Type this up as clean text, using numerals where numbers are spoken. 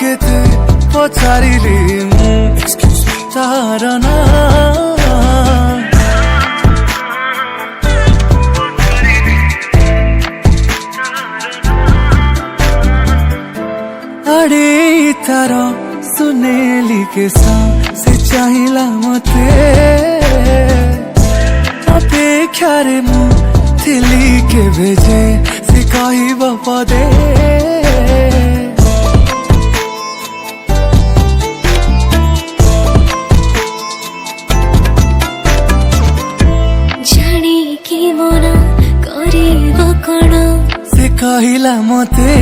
केते पचारिली तार ना अड़े तार सुनेली के से चाहिला मते अपेक्षारे मु थिली के भेजे से कहब पदे जानी कि मन करिब कण से कहला मते